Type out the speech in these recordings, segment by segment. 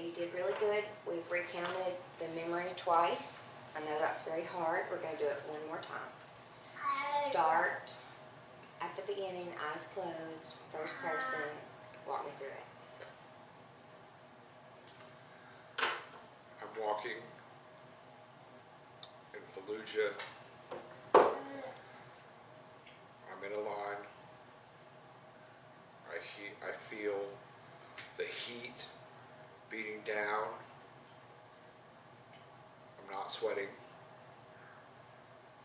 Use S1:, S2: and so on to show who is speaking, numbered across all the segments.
S1: Okay, you did really good. We've recounted the memory twice. I know that's very hard. We're going to do it one more time. Start at the beginning, eyes closed, first person. Walk me through it.
S2: I'm walking in Fallujah. I'm in a line. I feel the heat beating down. I'm not sweating.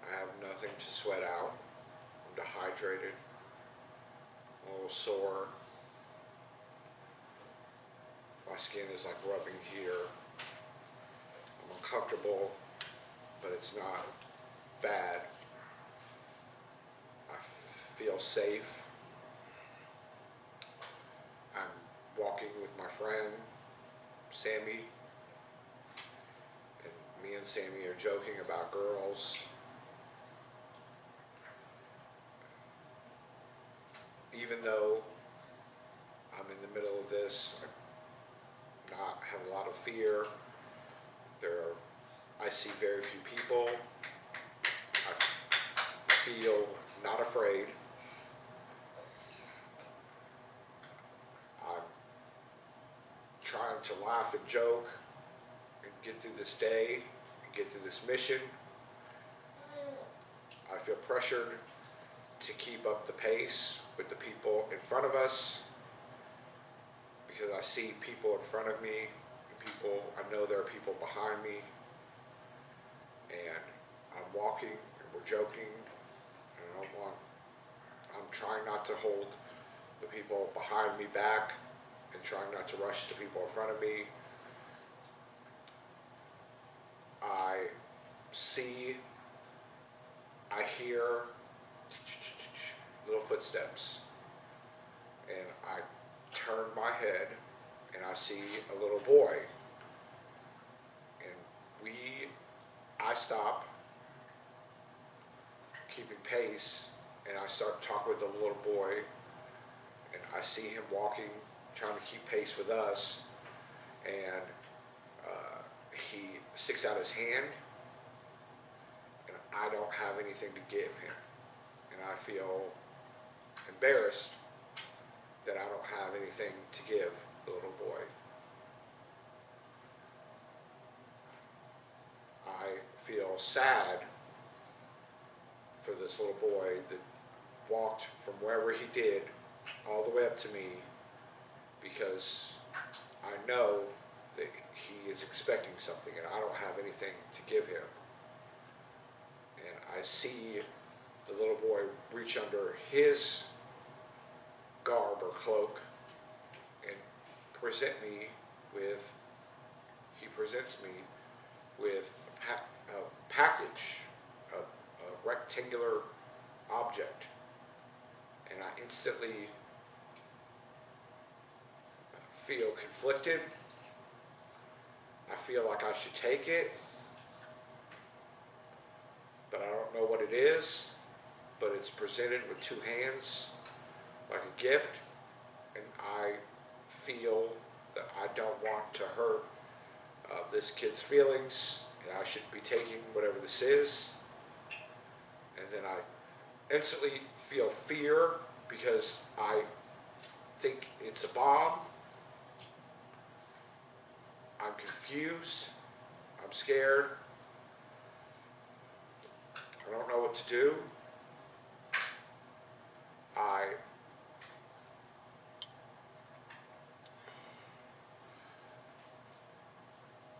S2: I have nothing to sweat out. I'm dehydrated. I'm a little sore. My skin is like rubbing here. I'm uncomfortable, but it's not bad. I feel safe. I'm walking with my friend, Sammy, and me and Sammy are joking about girls. Even though I'm in the middle of this, I have a lot of fear. I see very few people. I feel not afraid. I'm trying to laugh and joke and get through this day and get through this mission. I feel pressured to keep up the pace with the people in front of us because I see people in front of me and I know there are people behind me, and I'm walking and we're joking, and I'm trying not to hold the people behind me back and trying not to rush the people in front of me. I hear little footsteps, and I turn my head and I see a little boy, and I stop keeping pace and I start talking with the little boy, and I see him walking, trying to keep pace with us, and he sticks out his hand, and I don't have anything to give him, and I feel embarrassed that I don't have anything to give the little boy. I feel sad for this little boy that walked from wherever he did all the way up to me, because I know that he is expecting something and I don't have anything to give him. And I see the little boy reach under his garb or cloak and presents me with a package, a rectangular object, and I instantly feel conflicted. I feel like I should take it, but I don't know what it is, but it's presented with two hands like a gift, and I feel that I don't want to hurt this kid's feelings, and I should be taking whatever this is. And then I instantly feel fear because I think it's a bomb. I'm confused. I'm scared. I don't know what to do. I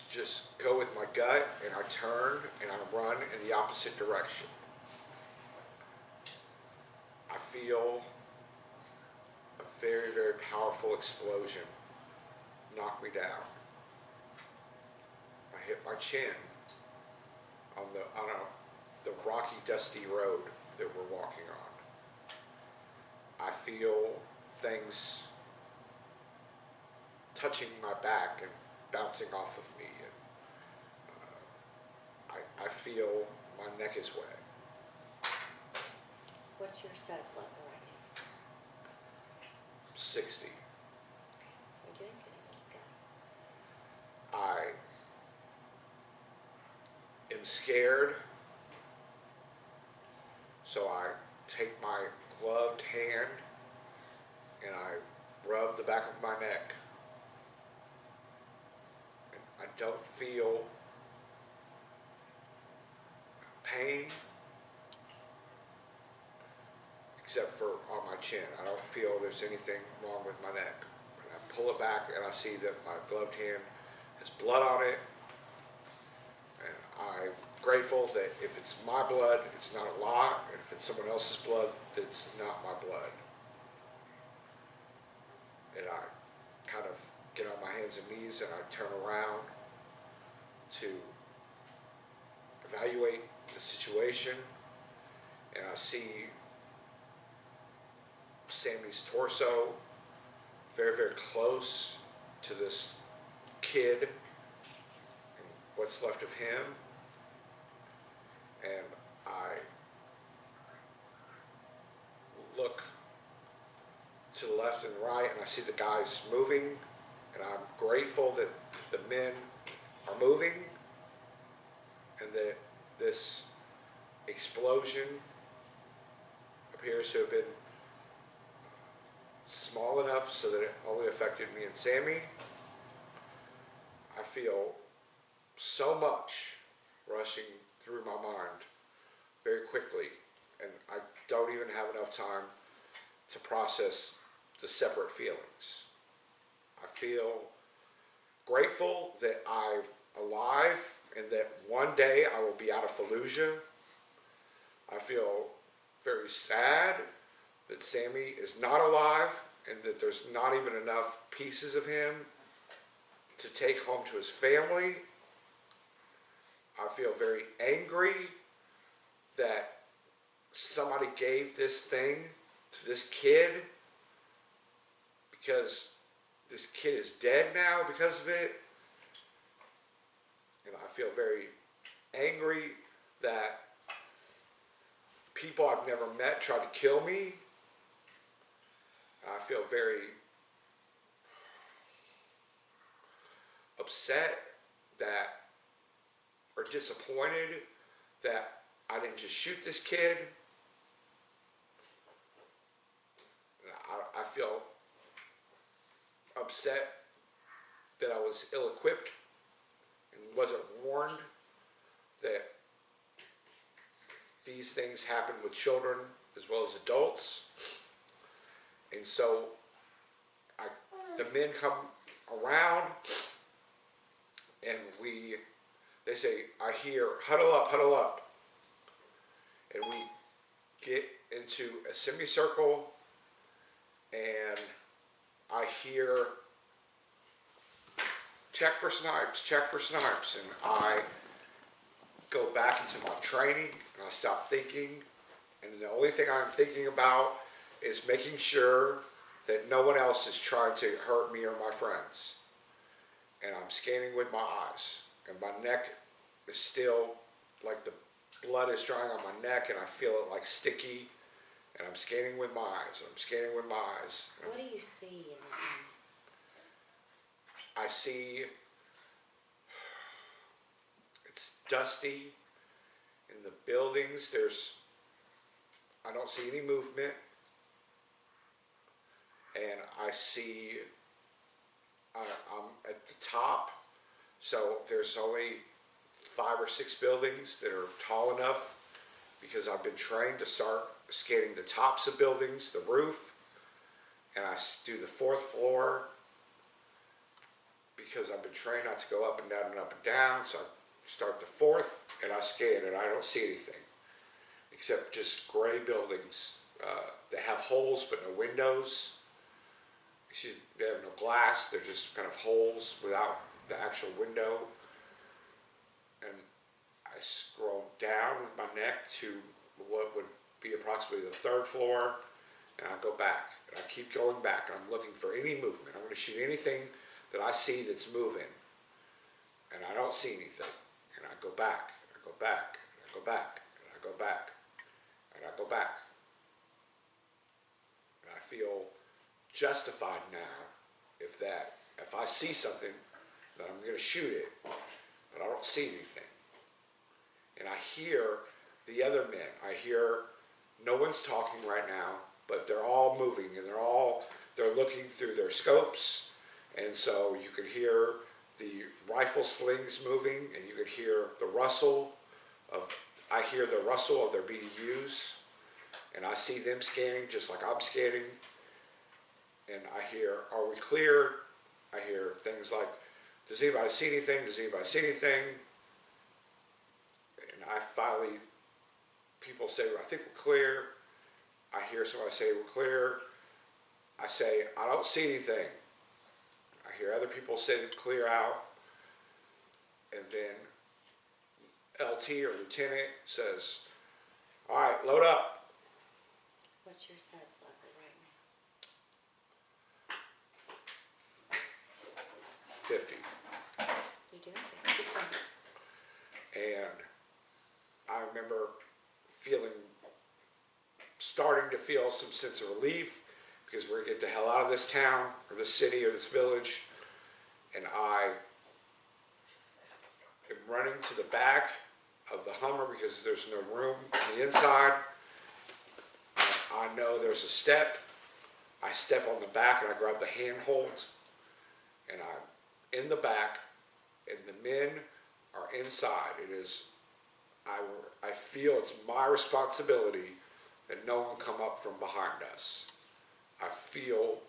S2: just go with my gut, and I turn and I run in the opposite direction. I feel a very, very powerful explosion knock me down. I hit my chin on the rocky, dusty road that we're walking on. I feel things touching my back and bouncing off of me, and I feel my neck is wet.
S1: What's your suds level right now?
S2: 60.
S1: Okay, you're doing good. Keep going.
S2: scared. So I take my gloved hand and I rub the back of my neck. And I don't feel pain except for on my chin. I don't feel there's anything wrong with my neck. And I pull it back and I see that my gloved hand has blood on it. And I'm grateful that if it's my blood, it's not a lot, and if it's someone else's blood, that's not my blood. And I kind of get on my hands and knees and I turn around to evaluate the situation, and I see Sammy's torso very, very close to this kid and what's left of him. And I look to the left and right and I see the guys moving, and I'm grateful that the men are moving and that this explosion appears to have been small enough so that it only affected me and Sammy. I feel so much rushing through my mind very quickly, and I don't even have enough time to process the separate feelings. I feel grateful that I'm alive and that one day I will be out of Fallujah. I feel very sad that Sammy is not alive and that there's not even enough pieces of him to take home to his family. I feel very angry that somebody gave this thing to this kid, because this kid is dead now because of it. And I feel very angry that people I've never met tried to kill me. I feel very upset that, or disappointed that I didn't just shoot this kid. I feel upset that I was ill-equipped and wasn't warned that these things happen with children as well as adults. And so the men come around and they say, I hear, huddle up, huddle up. And we get into a semicircle and I hear, check for snipes, check for snipes. And I go back into my training and I stop thinking. And the only thing I'm thinking about is making sure that no one else is trying to hurt me or my friends. And I'm scanning with my eyes. And my neck is still, like the blood is drying on my neck and I feel it like sticky. And I'm scanning with my eyes. I'm scanning with my eyes.
S1: What do you see in it?
S2: I see it's dusty in the buildings. I don't see any movement. And I see I'm at the top, so there's only 5 or 6 buildings that are tall enough, because I've been trained to start scanning the tops of buildings, the roof, and I do the 4th floor because I've been trained not to go up and down and up and down. So I start the 4th and I scan and I don't see anything except just gray buildings that have holes but no windows. They have no glass, they're just kind of holes without the actual window. And I scroll down with my neck to what would be approximately the 3rd floor, and I go back. And I keep going back, and I'm looking for any movement. I'm going to shoot anything that I see that's moving. And I don't see anything. And I go back, and I go back, and I go back, and I go back, and I go back. And I feel justified now if I see something, that I'm going to shoot it, but I don't see anything. and I hear the other men. I hear no one's talking right now, but they're all moving, and they're looking through their scopes, and so you could hear the rifle slings moving, and you could hear the rustle I hear the rustle of their BDUs, and I see them scanning just like I'm scanning, and I hear, are we clear? I hear things like, does anybody see anything? Does anybody see anything? And I finally, people say, I think we're clear. I hear somebody say, we're clear. I say, I don't see anything. I hear other people say clear out. And then LT or lieutenant says, all right, load up.
S1: What's your suds level right now?
S2: 50.
S1: You doing good. Keep going.
S2: And I remember starting to feel some sense of relief because we're going to get the hell out of this town or this city or this village. And I am running to the back of the Hummer because there's no room on the inside. I know there's a step. I step on the back and I grab the handhold, and I'm in the back, and the men are inside. I feel it's my responsibility that no one come up from behind us. I feel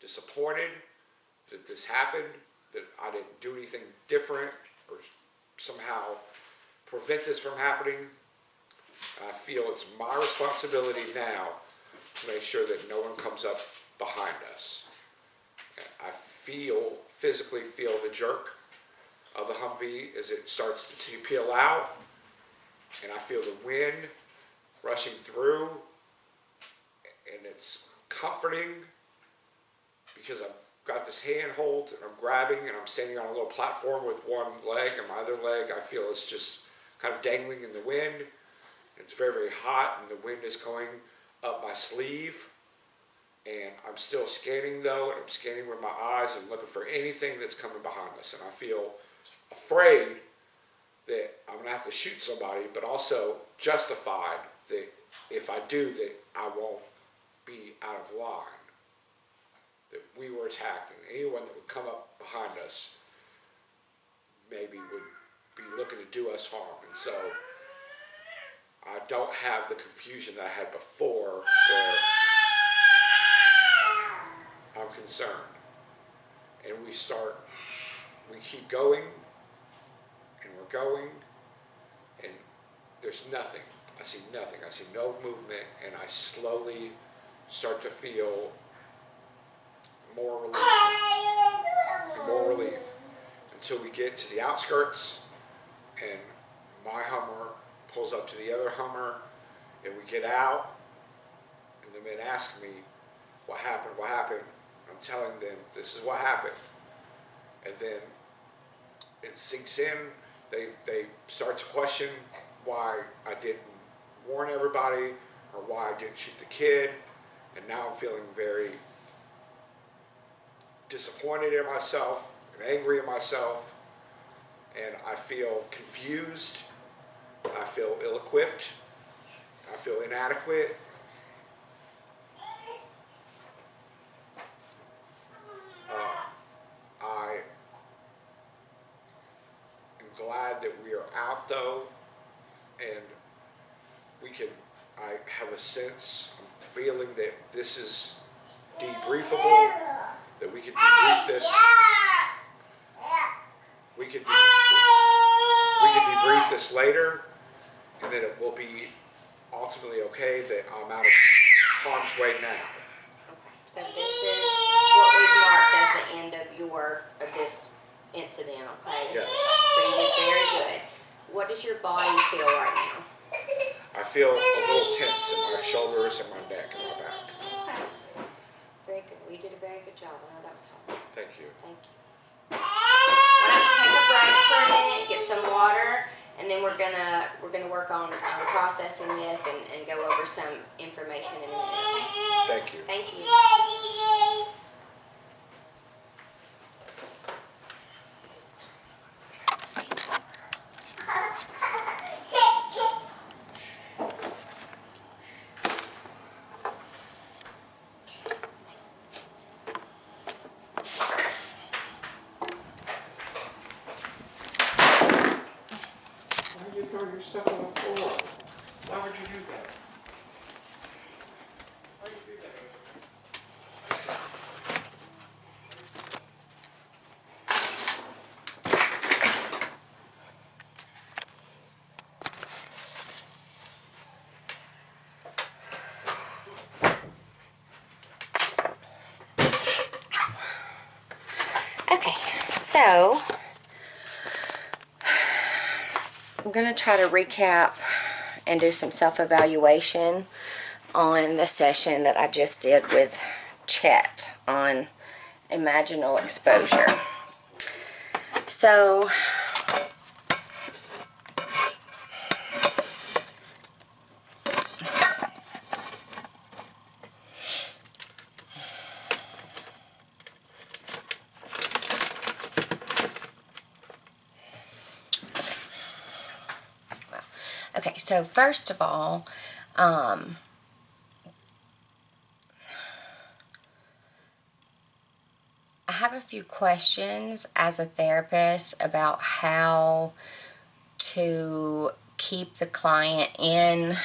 S2: disappointed that this happened, that I didn't do anything different or somehow prevent this from happening. And I feel it's my responsibility now to make sure that no one comes up behind us. And I physically feel the jerk of the Humvee as it starts to peel out, and I feel the wind rushing through, and it's comforting because I've got this handhold and I'm grabbing, and I'm standing on a little platform with one leg, and my other leg I feel is just kind of dangling in the wind. It's very, very hot, and the wind is going up my sleeve. And I'm still scanning though, and I'm scanning with my eyes and looking for anything that's coming behind us. And I feel afraid that I'm going to have to shoot somebody, but also justified that if I do, that I won't be out of line. That we were attacked, and anyone that would come up behind us maybe would be looking to do us harm. And so I don't have the confusion that I had before where I'm concerned. And we keep going, and we're going, and there's nothing. I see nothing. I see no movement, and I slowly start to feel more relief and more relief until we get to the outskirts, and my Hummer pulls up to the other Hummer, and we get out, and the men ask me, what happened, what happened? I'm telling them, this is what happened. And then it sinks in. They start to question why I didn't warn everybody or why I didn't shoot the kid. And now I'm feeling very disappointed in myself and angry at myself. And I feel confused. And I feel ill-equipped. I feel inadequate. I am glad that we are out though, and I have a sense, I'm feeling that this is debriefable, that we can debrief this, we can debrief this later, and that it will be ultimately okay, that I'm out of harm's way now.
S1: So this is what we've marked as the end of this incident, okay?
S2: Yes.
S1: So you did very good. What does your body feel right now?
S2: I feel a little tense in my shoulders and my neck and my back.
S1: Okay. Very good. We did a very good job. I know that was hard.
S2: Thank you.
S1: Thank you. Why don't you take a break for a minute, get some water, and then we're gonna work on processing this and go over some information in a minute. Okay?
S2: Thank you.
S1: Thank you.
S2: stuff on the floor. Why would you do that? Why would you do that?
S1: Okay, so I'm going to try to recap and do some self-evaluation on the session that I just did with Chet on imaginal exposure. So okay, so first of all, I have a few questions as a therapist about how to keep the client in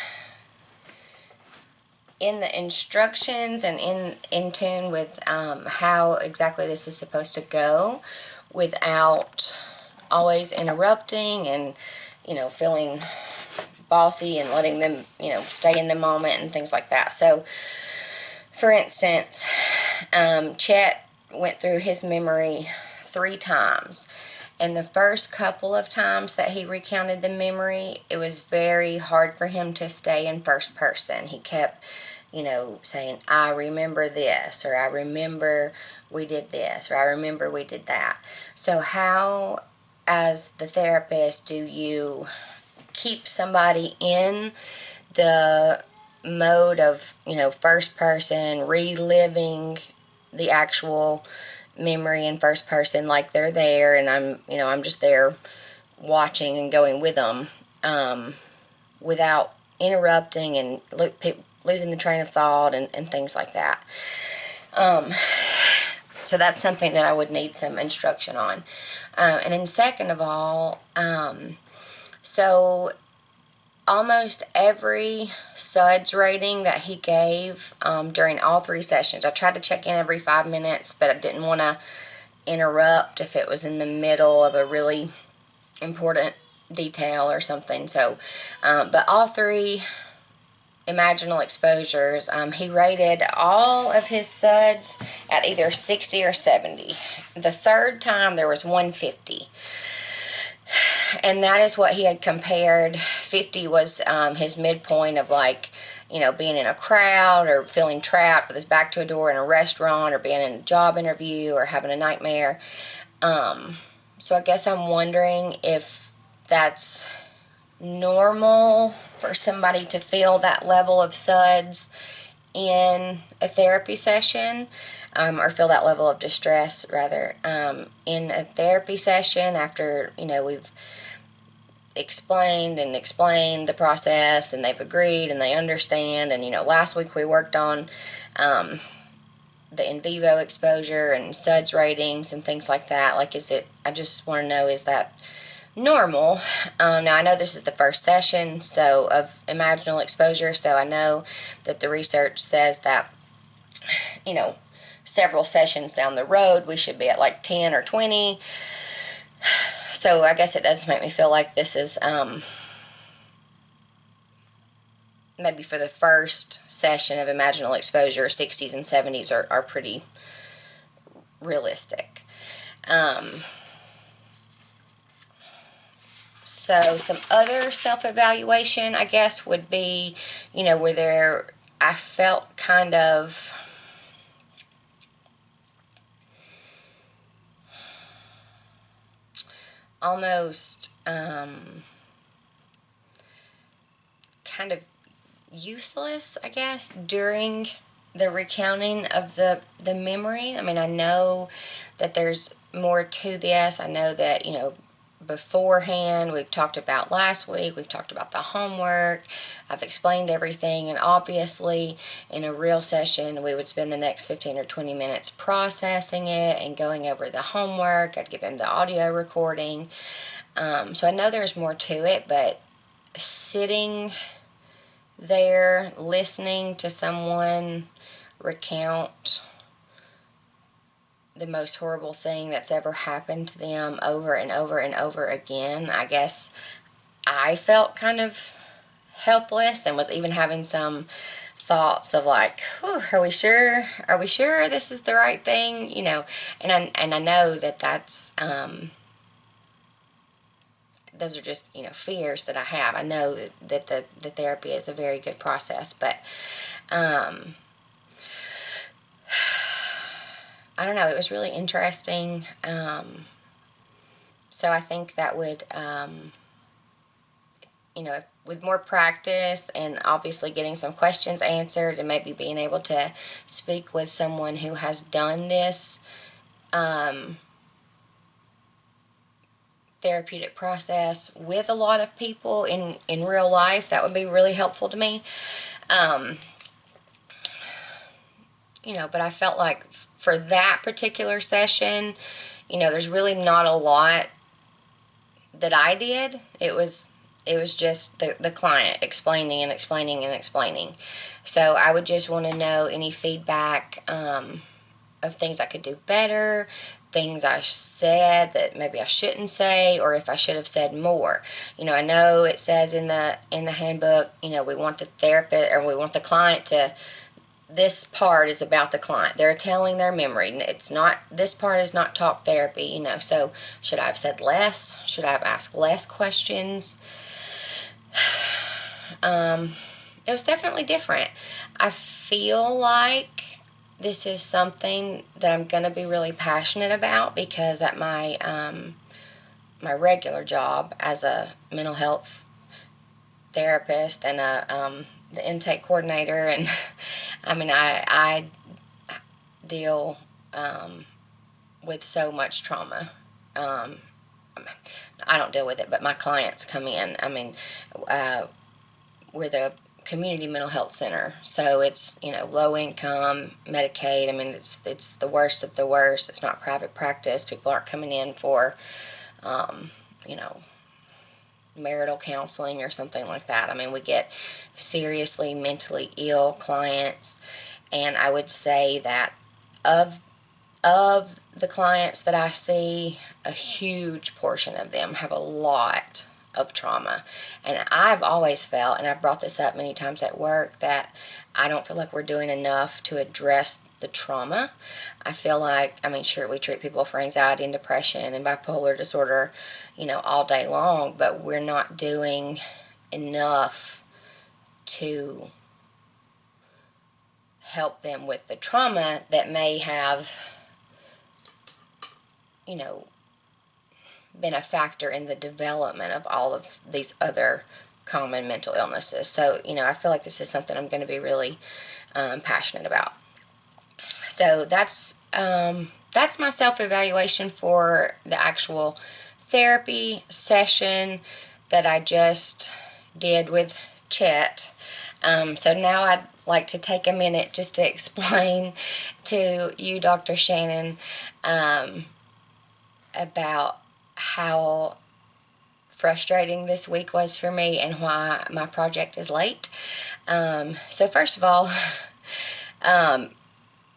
S1: the instructions and in tune with how exactly this is supposed to go without always interrupting and, you know, feeling bossy and letting them, you know, stay in the moment and things like that. So, for instance, Chet went through his memory 3 times. And the first couple of times that he recounted the memory, it was very hard for him to stay in first person. He kept, you know, saying, I remember this, or I remember we did this, or I remember we did that. So how, as the therapist, do you keep somebody in the mode of, you know, first person, reliving the actual memory in first person like they're there and I'm just there watching and going with them, without interrupting and losing the train of thought and things like that. So that's something that I would need some instruction on. And then second of all, so almost every SUDS rating that he gave during all 3 sessions, I tried to check in every 5 minutes, but I didn't want to interrupt if it was in the middle of a really important detail or something. So, but all 3 imaginal exposures, he rated all of his SUDS at either 60 or 70. The third time there was 150. And that is what he had compared. 50 was his midpoint of, like, you know, being in a crowd or feeling trapped with his back to a door in a restaurant or being in a job interview or having a nightmare. So I guess I'm wondering if that's normal for somebody to feel that level of SUDS in a therapy session, or feel that level of distress, rather, in a therapy session after, you know, we've explained the process and they've agreed and they understand. And, you know, last week we worked on the in vivo exposure and SUDS ratings and things like that. Like, I just want to know, is that normal? Now, I know this is the first session of imaginal exposure, so I know that the research says that, you know, several sessions down the road we should be at like 10 or 20. So I guess it does make me feel like this is maybe for the first session of imaginal exposure, 60s and 70s are pretty realistic. So some other self-evaluation, I guess, would be, you know, where I felt kind of almost kind of useless, I guess, during the recounting of the memory. I mean, I know that there's more to this. I know that, you know, beforehand, we've talked about last week, we've talked about the homework, I've explained everything, and obviously in a real session we would spend the next 15 or 20 minutes processing it and going over the homework. I'd give him the audio recording. So I know there's more to it, but sitting there listening to someone recount the most horrible thing that's ever happened to them over and over and over again, I guess I felt kind of helpless and was even having some thoughts of like, whew, are we sure this is the right thing, you know? And I know that that's those are just, you know, fears that I have. I know that the therapy is a very good process, but I don't know, it was really interesting. So I think that would, you know, with more practice and obviously getting some questions answered and maybe being able to speak with someone who has done this therapeutic process with a lot of people in real life, that would be really helpful to me. You know, but I felt like for that particular session, you know, there's really not a lot that I did. It was just the client explaining and explaining and explaining. So I would just want to know any feedback of things I could do better, things I said that maybe I shouldn't say, or if I should have said more. You know, I know it says in the handbook, you know, we want the therapist, or we want the client to, this part is about the client. They're telling their memory. It's not, this part is not talk therapy, you know. So should I have said less? Should I have asked less questions? It was definitely different. I feel like this is something that I'm going to be really passionate about, because at my my regular job as a mental health therapist and the intake coordinator, and I mean I deal with so much trauma. I don't deal with it, but my clients come in. I mean, we're the community mental health center, so it's, you know, low income, Medicaid. I mean, it's the worst of the worst. It's not private practice. People aren't coming in for you know, marital counseling or something like that. I mean, we get seriously mentally ill clients, and I would say that of the clients that I see, a huge portion of them have a lot of trauma. And I've always felt, and I've brought this up many times at work, that I don't feel like we're doing enough to address the trauma. I feel like, I mean, sure, we treat people for anxiety and depression and bipolar disorder, you know, all day long, but we're not doing enough to help them with the trauma that may have, you know, been a factor in the development of all of these other common mental illnesses. So, you know, I feel like this is something I'm going to be really passionate about. So that's my self-evaluation for the actual therapy session that I just did with Chet. So now I'd like to take a minute just to explain to you, Dr. Shannon, about how frustrating this week was for me and why my project is late. So first of all,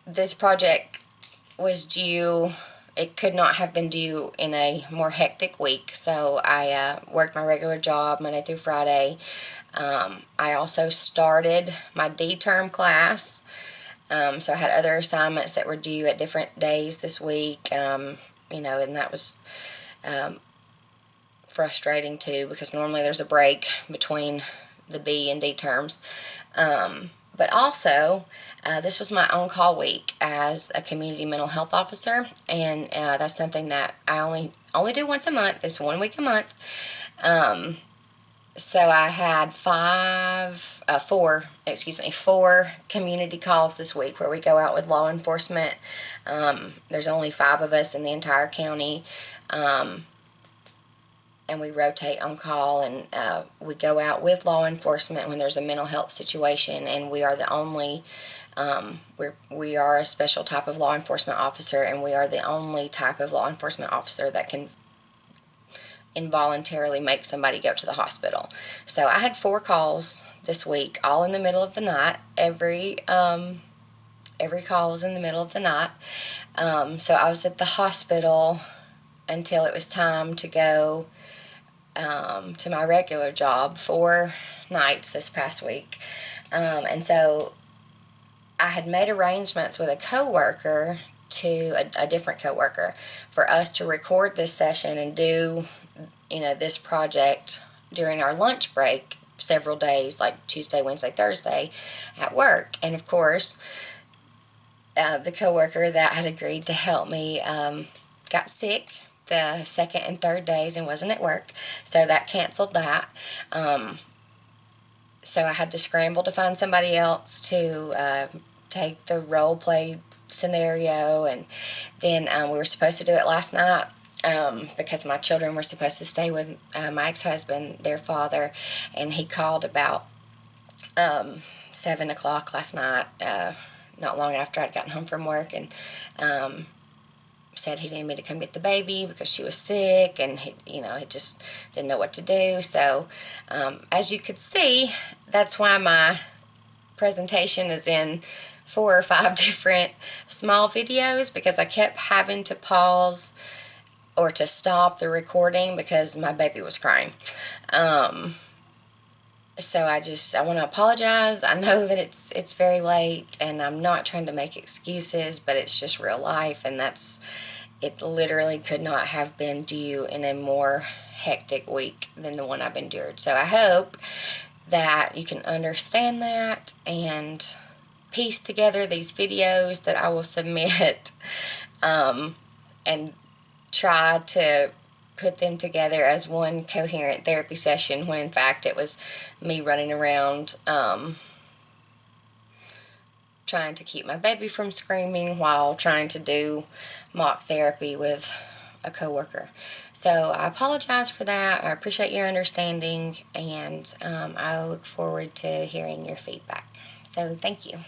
S1: this project was due, it could not have been due in a more hectic week. So I worked my regular job Monday through Friday. I also started my D-term class. So I had other assignments that were due at different days this week, you know, and that was frustrating too, because normally there's a break between the B and D terms. But also, this was my on-call week as a community mental health officer, and that's something that I only do once a month. It's 1 week a month. So I had four community calls this week where we go out with law enforcement. There's only 5 of us in the entire county, and we rotate on call, and we go out with law enforcement when there's a mental health situation, and we are the only, we are a special type of law enforcement officer, and we are the only type of law enforcement officer that can involuntarily make somebody go to the hospital. So I had 4 calls this week, all in the middle of the night. Every call was in the middle of the night. So I was at the hospital until it was time to go to my regular job, 4 nights this past week. And so I had made arrangements with a coworker, a different coworker, for us to record this session and do, this project during our lunch break several days, like Tuesday, Wednesday, Thursday at work. And of course, the coworker that had agreed to help me got sick the second and third days and wasn't at work, so that canceled that. So I had to scramble to find somebody else to take the role play scenario, and then we were supposed to do it last night because my children were supposed to stay with my ex-husband, their father, and he called about 7 o'clock last night, not long after I'd gotten home from work, and said he needed me to come get the baby because she was sick, and he just didn't know what to do. So as you could see, that's why my presentation is in 4 or 5 different small videos, because I kept having to pause or to stop the recording because my baby was crying. So I want to apologize. I know that it's very late, and I'm not trying to make excuses, but it's just real life, and it literally could not have been due in a more hectic week than the one I've endured. So I hope that you can understand that and piece together these videos that I will submit, and try to put them together as one coherent therapy session, when in fact it was me running around trying to keep my baby from screaming while trying to do mock therapy with a coworker. So I apologize for that. I appreciate your understanding, and I look forward to hearing your feedback. So thank you.